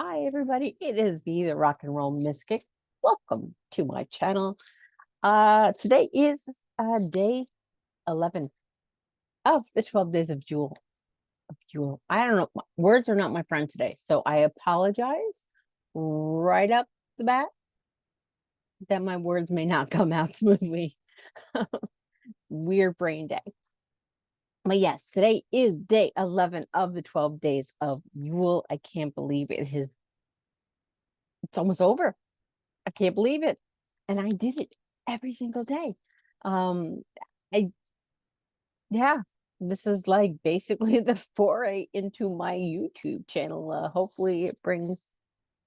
Hi, everybody. It is me, the rock and roll mystic. Welcome to my channel. Today is day 11 of the 12 days of Jewel. I don't know. Words are not my friend today. So I apologize right up the bat that my words may not come out smoothly. Weird brain day. But yes, today is day 11 of the 12 days of Yule. I can't believe it's almost over. I can't believe it. And I did it every single day. Um, I, yeah, this is like basically the foray into my YouTube channel. Hopefully it brings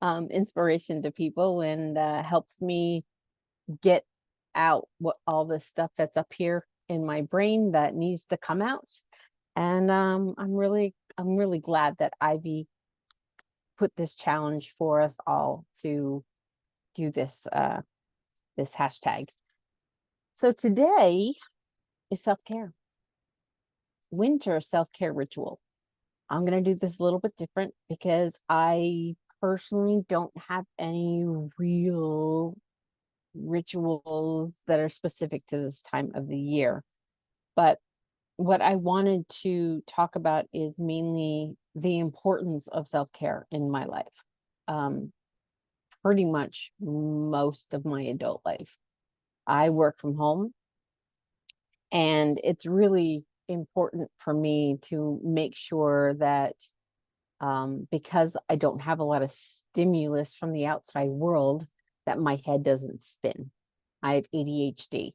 inspiration to people and helps me get out what all this stuff that's up here in my brain that needs to come out. And I'm really glad that Ivy put this challenge for us all to do this hashtag. So today is self-care, winter self-care ritual. I'm going to do this a little bit different because I personally don't have any real rituals that are specific to this time of the year. But what I wanted to talk about is mainly the importance of self-care in my life. Pretty much most of my adult life. I work from home, and it's really important for me to make sure that because I don't have a lot of stimulus from the outside world, that my head doesn't spin. I have ADHD,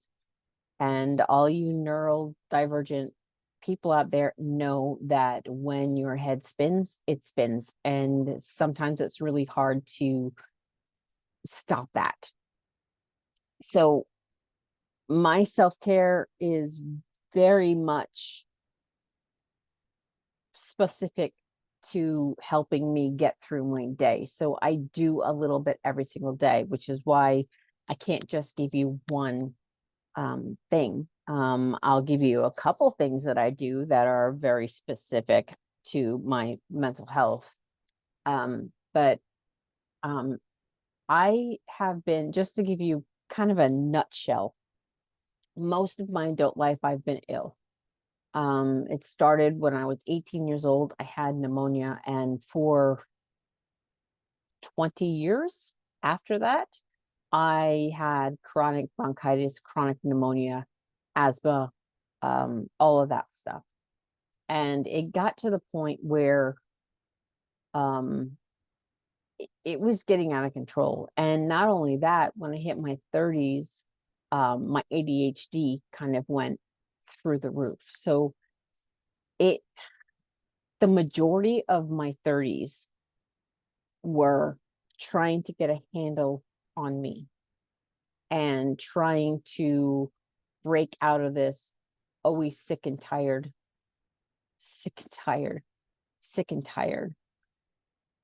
and all you neurodivergent people out there know that when your head spins, it spins. And sometimes it's really hard to stop that. So my self-care is very much specific to helping me get through my day. So I do a little bit every single day, which is why I can't just give you one thing. I'll give you a couple things that I do that are very specific to my mental health. But I have been, just to give you kind of a nutshell, most of my adult life, I've been ill. It started when I was 18 years old. I had pneumonia, and for 20 years after that, I had chronic bronchitis, chronic pneumonia, asthma, all of that stuff. And it got to the point where it was getting out of control. And not only that, when I hit my 30s, my ADHD kind of went through the roof. So the majority of my 30s were trying to get a handle on me and trying to break out of this always sick and tired,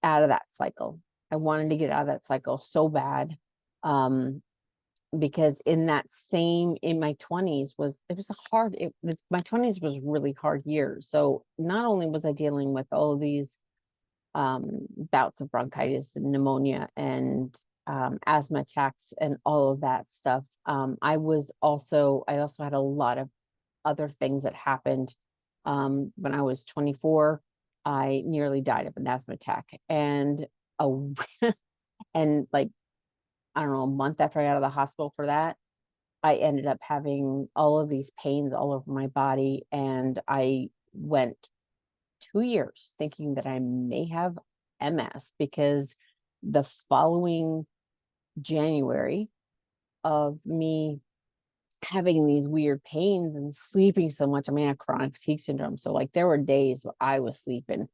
out of that cycle. I wanted to get out of that cycle so bad. Because in my 20s my 20s was really hard years. So not only was I dealing with all of these bouts of bronchitis and pneumonia and asthma attacks and all of that stuff, I also had a lot of other things that happened. When I was 24, I nearly died of an asthma attack, and and like, I don't know, a month after I got out of the hospital for that, I ended up having all of these pains all over my body. And I went 2 years thinking that I may have MS, because the following January of me having these weird pains and sleeping so much, I mean, I had chronic fatigue syndrome. So like there were days where I was sleeping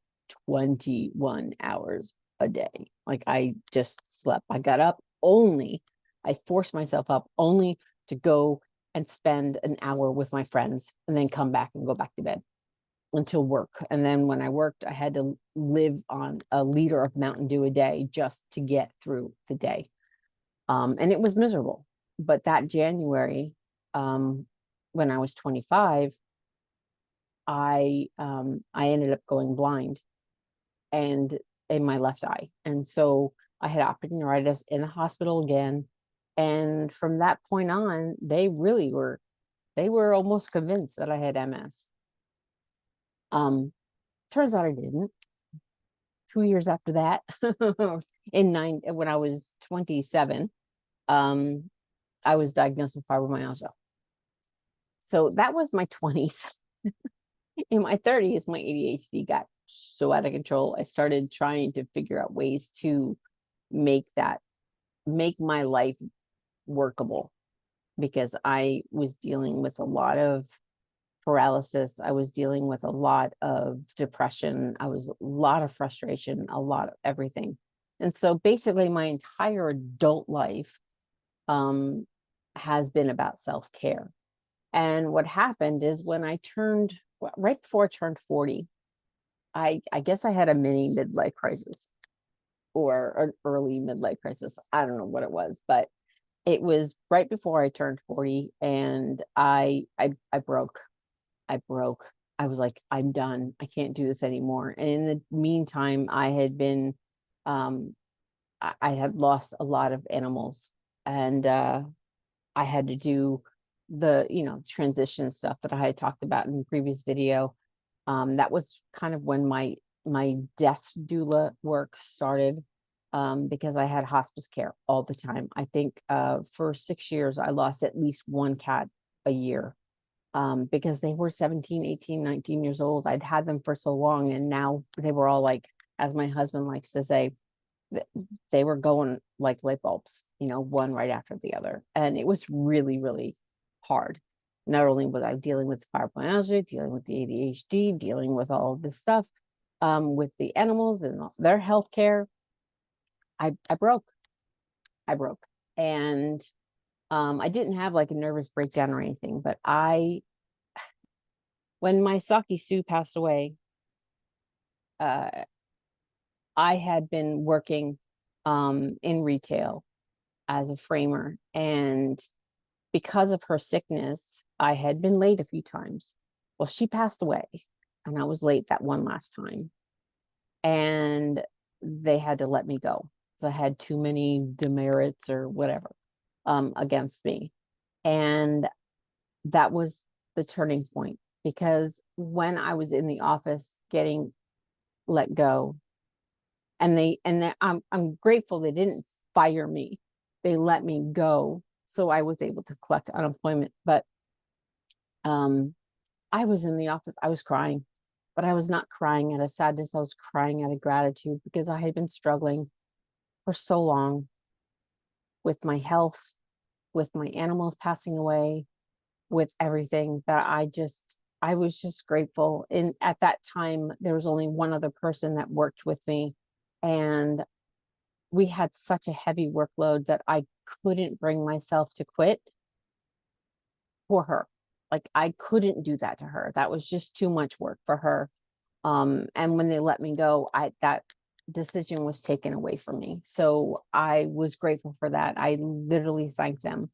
21 hours a day. Like I just slept. I forced myself up only to go and spend an hour with my friends and then come back and go back to bed until work. And then when I worked, I had to live on a liter of Mountain Dew a day just to get through the day. And it was miserable. But that January, when I was 25, I ended up going blind. And in my left eye. And so I had optic neuritis in the hospital again. And from that point on, they were almost convinced that I had MS. Turns out I didn't. 2 years after that, when I was 27, I was diagnosed with fibromyalgia. So that was my 20s. In my 30s, my ADHD got so out of control. I started trying to figure out ways to make my life workable, because I was dealing with a lot of paralysis. I was dealing with a lot of depression. A lot of frustration, a lot of everything. And so basically my entire adult life has been about self-care. And what happened is when I turned, right before I turned 40, I guess I had a mini midlife crisis or an early midlife crisis. I don't know what it was, but it was right before I turned 40, and I broke. I broke. I was like, I'm done. I can't do this anymore. And in the meantime, I had been, I had lost a lot of animals, and I had to do the, transition stuff that I had talked about in the previous video. That was kind of when my death doula work started, because I had hospice care all the time. I think for 6 years, I lost at least one cat a year, because they were 17, 18, 19 years old. I'd had them for so long, and now they were all like, as my husband likes to say, they were going like light bulbs, one right after the other. And it was really, really hard. Not only was I dealing with fibromyalgia, dealing with the ADHD, dealing with all of this stuff, with the animals and their health care, I broke. And I didn't have like a nervous breakdown or anything, but when my Saki Sue passed away, I had been working in retail as a framer, and because of her sickness, I had been late a few times. Well, she passed away, and I was late that one last time, and they had to let me go because I had too many demerits or whatever against me. And that was the turning point, because when I was in the office getting let go, and I'm grateful they didn't fire me. They let me go, so I was able to collect unemployment. But I was in the office, I was crying, but I was not crying out of sadness. I was crying out of gratitude, because I had been struggling for so long with my health, with my animals passing away, with everything, that I was just grateful. And at that time, there was only one other person that worked with me, and we had such a heavy workload that I couldn't bring myself to quit for her. Like, I couldn't do that to her. That was just too much work for her. And when they let me go, that decision was taken away from me. So I was grateful for that. I literally thanked them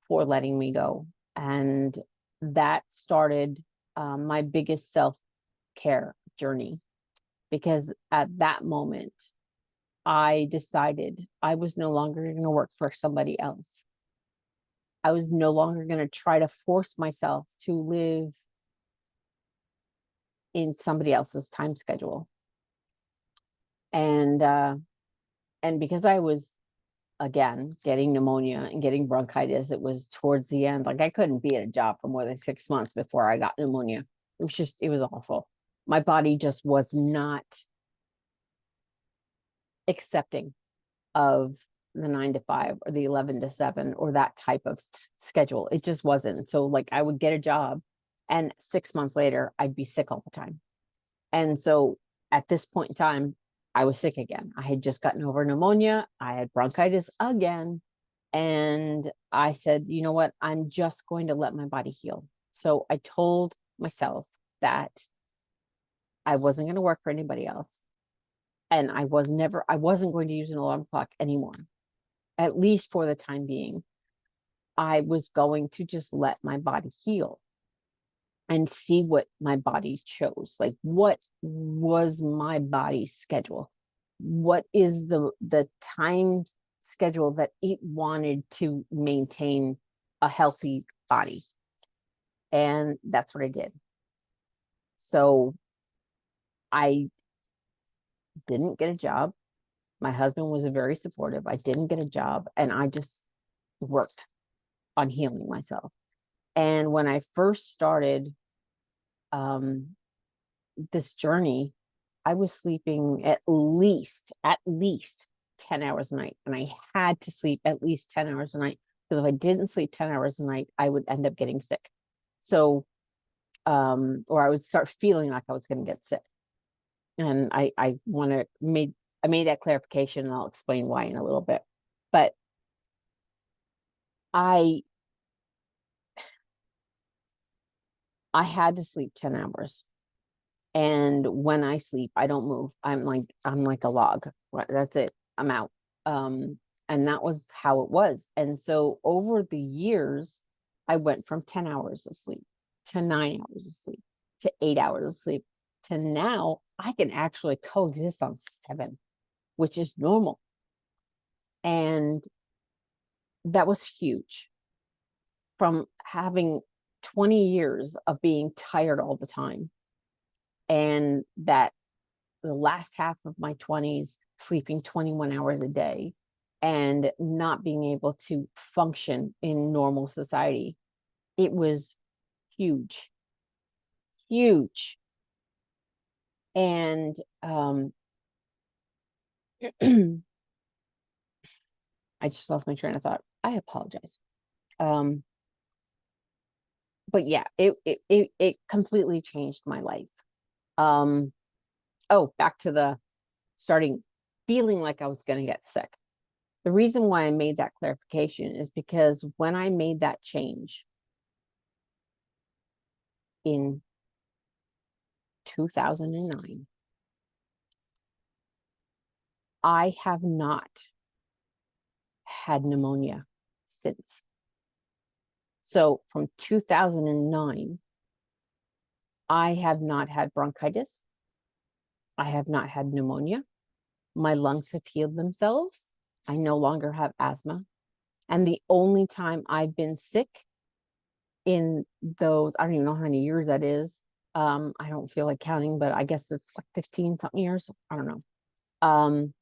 for letting me go. And that started my biggest self-care journey, because at that moment, I decided I was no longer going to work for somebody else. I was no longer going to try to force myself to live in somebody else's time schedule. And because I was, again, getting pneumonia and getting bronchitis, it was towards the end. Like, I couldn't be at a job for more than 6 months before I got pneumonia. It was awful. My body just was not accepting of the 9 to 5 or the 11 to 7 or that type of schedule. It just wasn't. So like, I would get a job, and 6 months later, I'd be sick all the time. And so at this point in time, I was sick again. I had just gotten over pneumonia. I had bronchitis again. And I said, you know what? I'm just going to let my body heal. So I told myself that I wasn't going to work for anybody else. And I wasn't going to use an alarm clock anymore, at least for the time being. I was going to just let my body heal and see what my body chose. Like, what was my body's schedule? what is the time schedule that it wanted to maintain a healthy body. And that's what I did. So I didn't get a job. My husband was very supportive. I didn't get a job, and I just worked on healing myself. And when I first started this journey, I was sleeping at least 10 hours a night. And I had to sleep at least 10 hours a night, because if I didn't sleep 10 hours a night, I would end up getting sick. So, or I would start feeling like I was going to get sick. And I made that clarification, and I'll explain why in a little bit. But I had to sleep 10 hours. And when I sleep, I don't move. I'm like a log. That's it. I'm out. And that was how it was. And so over the years, I went from 10 hours of sleep to 9 hours of sleep to 8 hours of sleep to now I can actually coexist on 7, which is normal. And that was huge. From having 20 years of being tired all the time, and that the last half of my 20s sleeping 21 hours a day and not being able to function in normal society, it was huge. And I just lost my train of thought. I apologize. But yeah, it completely changed my life. Back to the starting feeling like I was going to get sick. The reason why I made that clarification is because when I made that change in 2009, I have not had pneumonia since. So from 2009, I have not had bronchitis. I have not had pneumonia. My lungs have healed themselves. I no longer have asthma. And the only time I've been sick in those, I don't even know how many years that is. I don't feel like counting, but I guess it's like 15 something years. I don't know.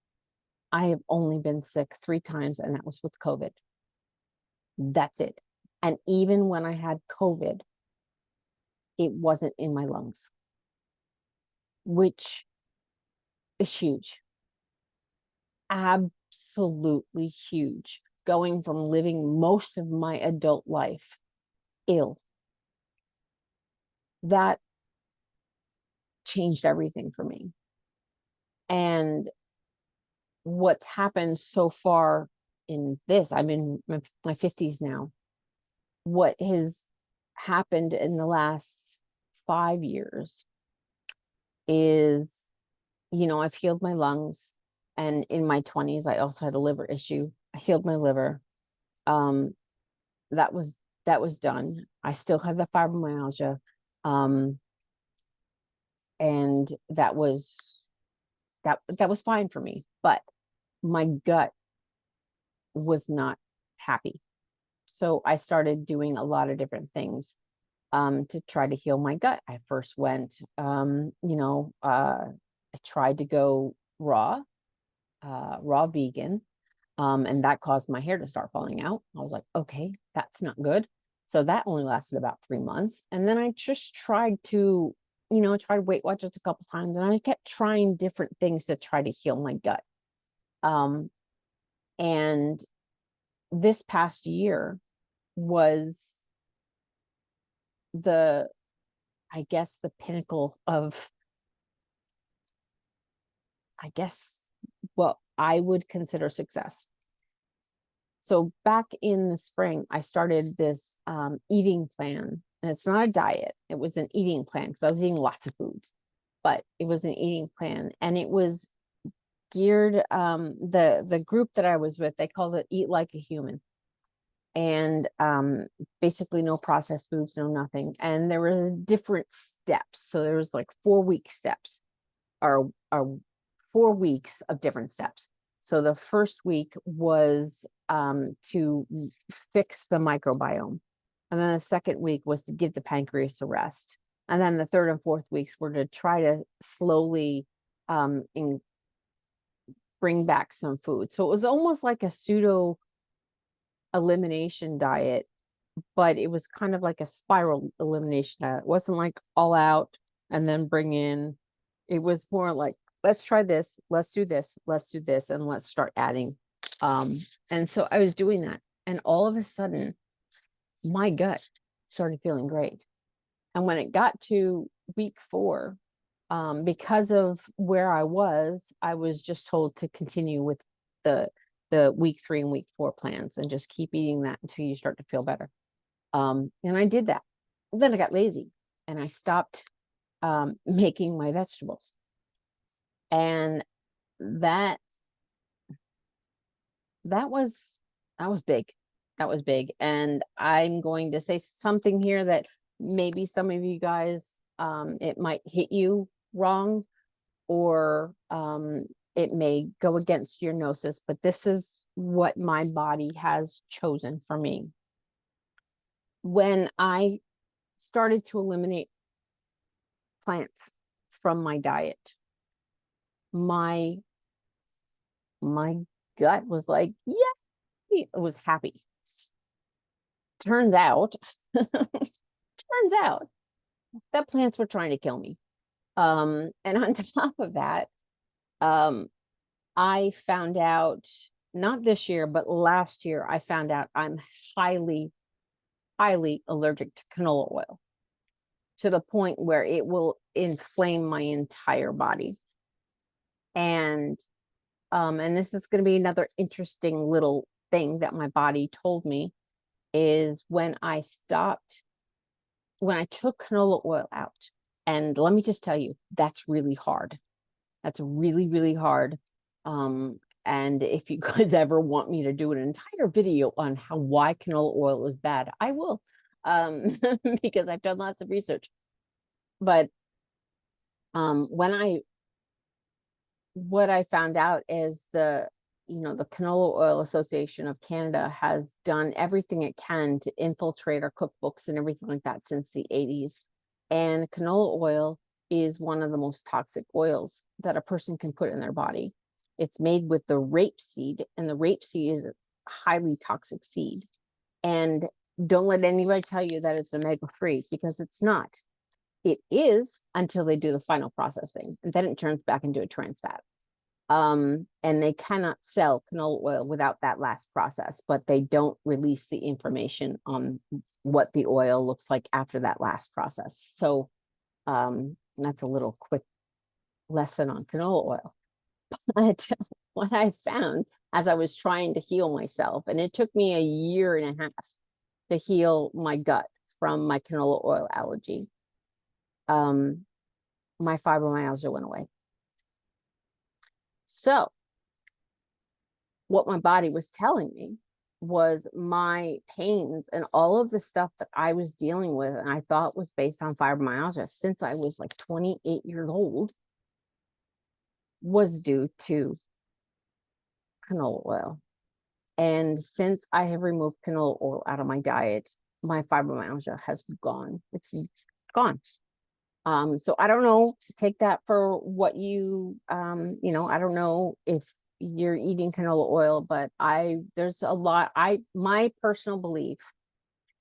I have only been sick 3 times, and that was with COVID. That's it. And even when I had COVID, it wasn't in my lungs, which is huge. Absolutely huge. Going from living most of my adult life ill, that changed everything for me. And what's happened so far in this, I'm in my 50s now. What has happened in the last 5 years is, I've healed my lungs. And in my 20s, I also had a liver issue. I healed my liver. That was done. I still had the fibromyalgia. And that was fine for me. But my gut was not happy. So I started doing a lot of different things to try to heal my gut. I first went, I tried to go raw vegan, and that caused my hair to start falling out. I was like, okay, that's not good. So that only lasted about 3 months. And then I just tried to, tried Weight Watchers a couple times, and I kept trying different things to try to heal my gut. And this past year was the pinnacle of, what I would consider success. So back in the spring, I started this eating plan, and it's not a diet. It was an eating plan because I was eating lots of foods, but it was an eating plan, and it was geared. The group that I was with, they called it Eat Like a Human, and basically no processed foods, no nothing. And there were different steps. So there was like 4-week steps, or 4 weeks of different steps. So the first week was to fix the microbiome. And then the second week was to give the pancreas a rest. And then the third and fourth weeks were to try to slowly bring back some food. So it was almost like a pseudo elimination diet, but it was kind of like a spiral elimination diet. It wasn't like all out and then bring in. It was more like, let's try this, let's do this, let's do this, and let's start adding. And so I was doing that. And all of a sudden, my gut started feeling great. And when it got to week 4, because of where I was just told to continue with the week 3 and week 4 plans and just keep eating that until you start to feel better. And I did that. Then I got lazy and I stopped making my vegetables. And that was big. That was big. And I'm going to say something here that maybe some of you guys, it might hit you wrong, or it may go against your gnosis, but this is what my body has chosen for me. When I started to eliminate plants from my diet, my gut was like, yeah, it was happy. Turns out that plants were trying to kill me. And on top of that, I found out, not this year, but last year, I found out I'm highly, highly allergic to canola oil, to the point where it will inflame my entire body. And this is going to be another interesting little thing that my body told me, is when I took canola oil out. And let me just tell you, that's really hard. That's really, really hard. And if you guys ever want me to do an entire video on why canola oil is bad, I will, because I've done lots of research. But what I found out is the Canola Oil Association of Canada has done everything it can to infiltrate our cookbooks and everything like that since the 80s. And canola oil is one of the most toxic oils that a person can put in their body. It's made with the rapeseed, and the rapeseed is a highly toxic seed. And don't let anybody tell you that it's omega-3, because it's not. It is until they do the final processing, and then it turns back into a trans fat. And they cannot sell canola oil without that last process, but they don't release the information on what the oil looks like after that last process. So that's a little quick lesson on canola oil. But what I found as I was trying to heal myself, and it took me a year and a half to heal my gut from my canola oil allergy, my fibromyalgia went away. So what my body was telling me was my pains and all of the stuff that I was dealing with, and I thought was based on fibromyalgia since I was like 28 years old, was due to canola oil. And since I have removed canola oil out of my diet, my fibromyalgia has gone. It's gone. So I don't know, take that for what you, I don't know if you're eating canola oil, but there's a lot, my personal belief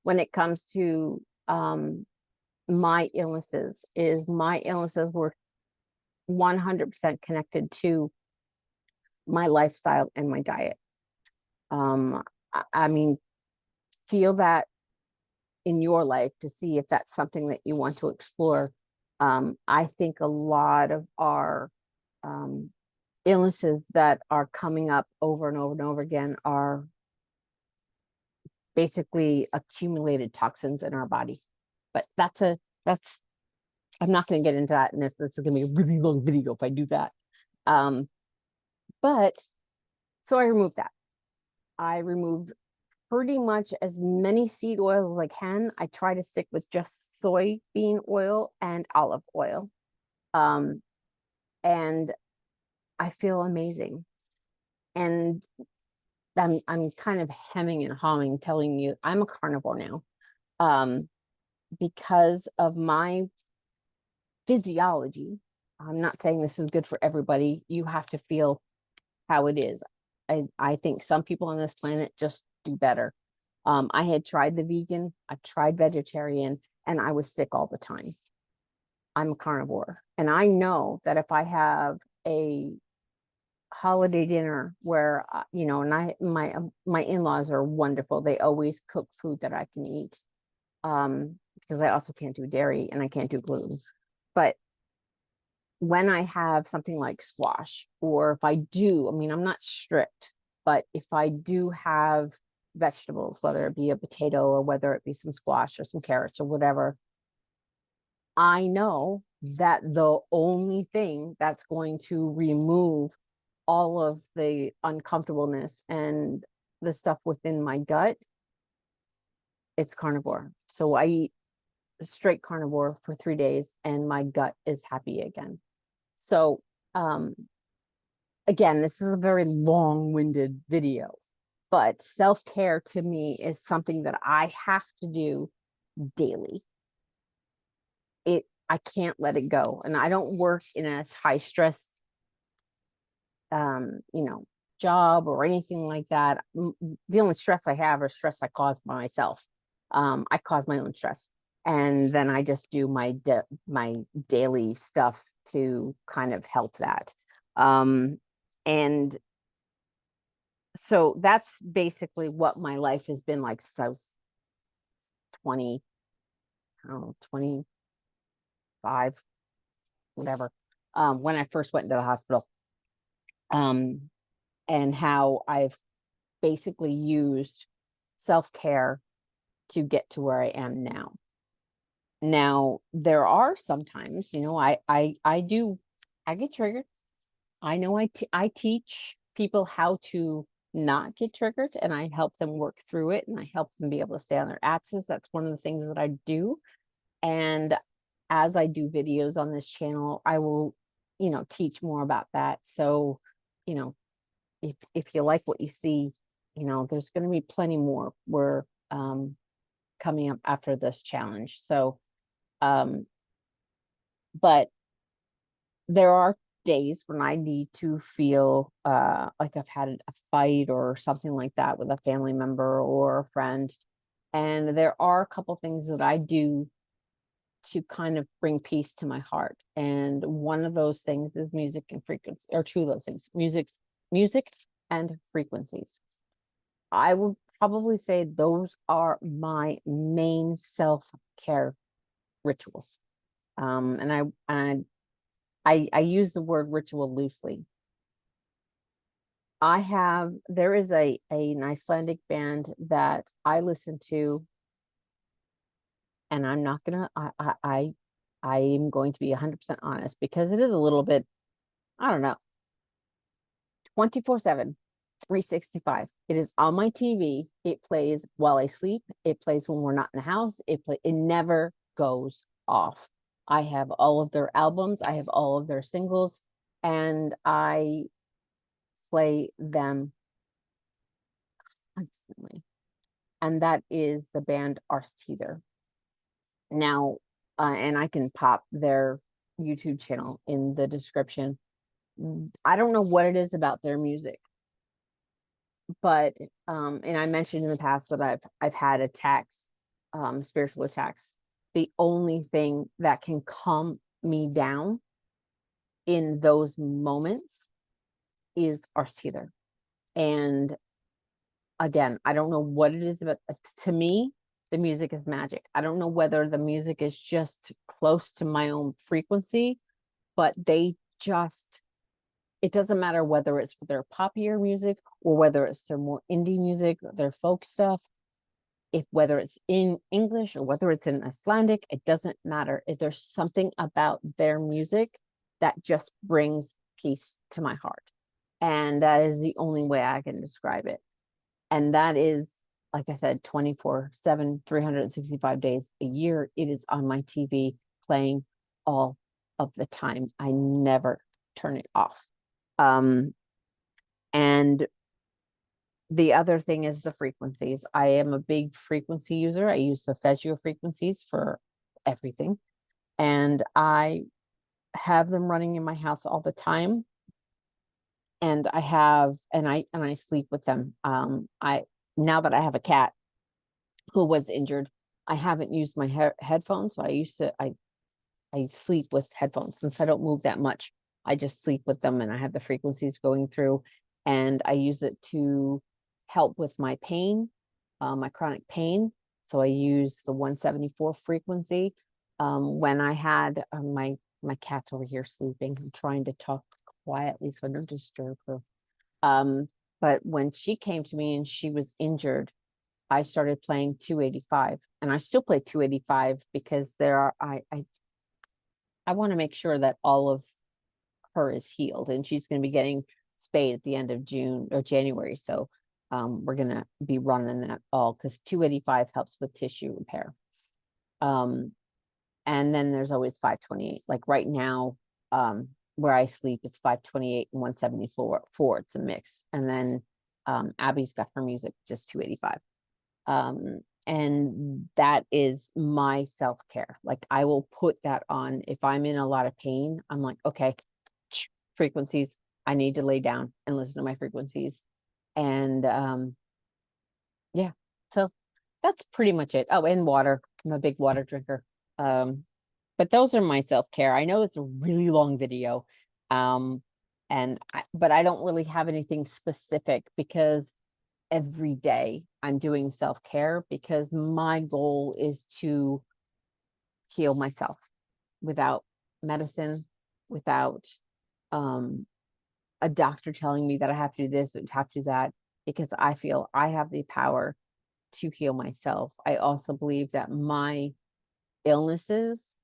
when it comes to, my illnesses is my illnesses were 100% connected to my lifestyle and my diet. I mean, feel that in your life to see if that's something that you want to explore. I think a lot of our illnesses that are coming up over and over and over again are basically accumulated toxins in our body. But I'm not going to get into that, and this is going to be a really long video if I do that. But so I removed that. I removed pretty much as many seed oils as I can. I try to stick with just soybean oil and olive oil. And I feel amazing. And I'm kind of hemming and hawing telling you I'm a carnivore now. Because of my physiology. I'm not saying this is good for everybody. You have to feel how it is. I think some people on this planet just do better. I had tried the vegan, I tried vegetarian, and I was sick all the time. I'm a carnivore. And I know that if I have a holiday dinner where and my in-laws are wonderful. They always cook food that I can eat. Because I also can't do dairy and I can't do gluten. But when I have something like squash, or if I do, I mean, I'm not strict, but if I do have vegetables, whether it be a potato or whether it be some squash or some carrots or whatever, I know that the only thing that's going to remove all of the uncomfortableness and the stuff within my gut, it's carnivore. So I eat straight carnivore for 3 days and my gut is happy again. So, again, this is a very long-winded video, but self-care to me is something that I have to do daily. I can't let it go. And I don't work in a high stress, job or anything like that. The only stress I have is stress I cause by myself. I cause my own stress. And then I just do my daily stuff to kind of help that. And so that's basically what my life has been like since I was 20, I don't know, 25, whatever, when I first went into the hospital. And how I've basically used self-care to get to where I am now. Now, there are sometimes, I get triggered. I know I teach people how to not get triggered, and I help them work through it, and I help them be able to stay on their axis. That's one of the things that I do. And as I do videos on this channel, I will, teach more about that. So, if you like what you see, there's going to be plenty more. We're coming up after this challenge. So, but there are days when I need to feel like I've had a fight or something like that with a family member or a friend. And there are a couple things that I do to kind of bring peace to my heart. And one of those things is music and frequency, or two of those things, music and frequencies. I will probably say those are my main self-care rituals. And I use the word ritual loosely. There is an Icelandic band that I listen to, and I'm not gonna, I am going to be 100% honest, because it is a little bit, I don't know, 24/7, 365. It is on my TV. It plays while I sleep. It plays when we're not in the house. It never goes off. I have all of their albums. I have all of their singles, and I play them constantly. And that is the band Arstíðir. Now, and I can pop their YouTube channel in the description. I don't know what it is about their music, but and I mentioned in the past that I've had attacks, spiritual attacks. The only thing that can calm me down in those moments is Arstíðir. And again, I don't know what it is, but to me, the music is magic. I don't know whether the music is just close to my own frequency, but it doesn't matter whether it's their poppier music or whether it's their more indie music, their folk stuff, whether it's in English or whether it's in Icelandic, it doesn't matter. If there's something about their music that just brings peace to my heart. And that is the only way I can describe it. And that is, like I said, 24/7, 365 days a year. It is on my TV playing all of the time. I never turn it off. And the other thing is the frequencies. I am a big frequency user. I use the Fezio frequencies for everything. And I have them running in my house all the time. And I sleep with them. I now that I have a cat who was injured, I haven't used my headphones. So I sleep with headphones since I don't move that much. I just sleep with them and I have the frequencies going through, and I use it to help with my pain, my chronic pain. So I use the 174 frequency. When I had my cat's over here sleeping, I'm trying to talk quietly so I don't disturb her. But when she came to me and she was injured, I started playing 285, and I still play 285 because I want to make sure that all of her is healed, and she's going to be getting spayed at the end of June or January. So we're going to be running that all because 285 helps with tissue repair. And then there's always 528. Like right now, where I sleep, it's 528 and 174. It's a mix. And then Abby's got her music just 285. And that is my self-care. Like I will put that on if I'm in a lot of pain. I'm like, okay, frequencies. I need to lay down and listen to my frequencies. And yeah, so that's pretty much it. Oh, and water. I'm a big water drinker. But those are my self-care. I know it's a really long video. But I don't really have anything specific because every day I'm doing self-care because my goal is to heal myself without medicine, without a doctor telling me that I have to do this, have to do that, because I feel I have the power to heal myself. I also believe that my illnesses,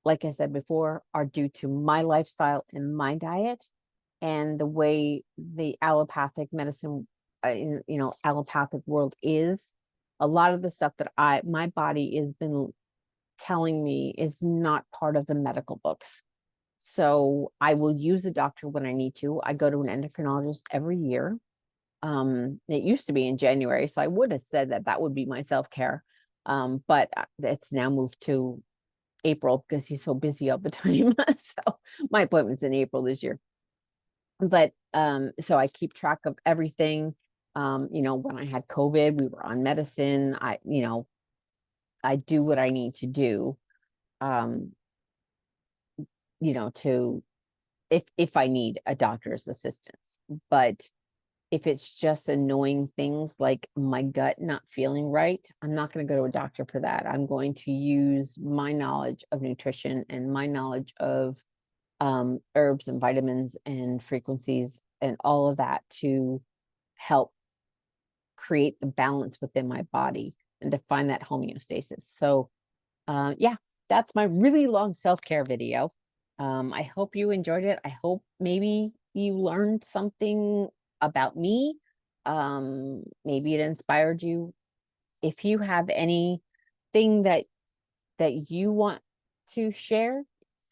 like I said before, are due to my lifestyle and my diet and the way the allopathic medicine, allopathic world is. A lot of the stuff that my body has been telling me is not part of the medical books. So I will use a doctor when I need to. I go to an endocrinologist every year. It used to be in January, so I would have said that would be my self-care. But it's now moved to April because he's so busy all the time. So my appointment's in April this year. But so I keep track of everything. When I had COVID, we were on medicine. I do what I need to do. To if I need a doctor's assistance. But if it's just annoying things like my gut not feeling right, I'm not going to go to a doctor for that. I'm going to use my knowledge of nutrition and my knowledge of herbs and vitamins and frequencies and all of that to help create the balance within my body and to find that homeostasis. So yeah, that's my really long self-care video. I hope you enjoyed it. I hope maybe you learned something about me. Maybe it inspired you. If you have anything that you want to share,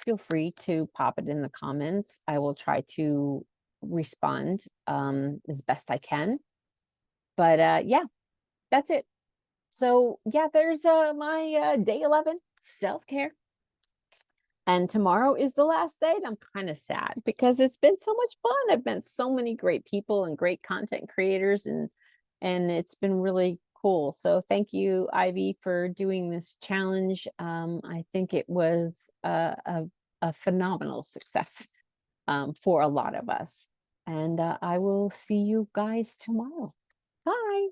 feel free to pop it in the comments. I will try to respond as best I can. But yeah, that's it. So yeah, there's my day 11 self-care. And tomorrow is the last day, and I'm kind of sad because it's been so much fun. I've met so many great people and great content creators, and it's been really cool. So thank you, Ivy, for doing this challenge. I think it was a phenomenal success for a lot of us. And I will see you guys tomorrow. Bye.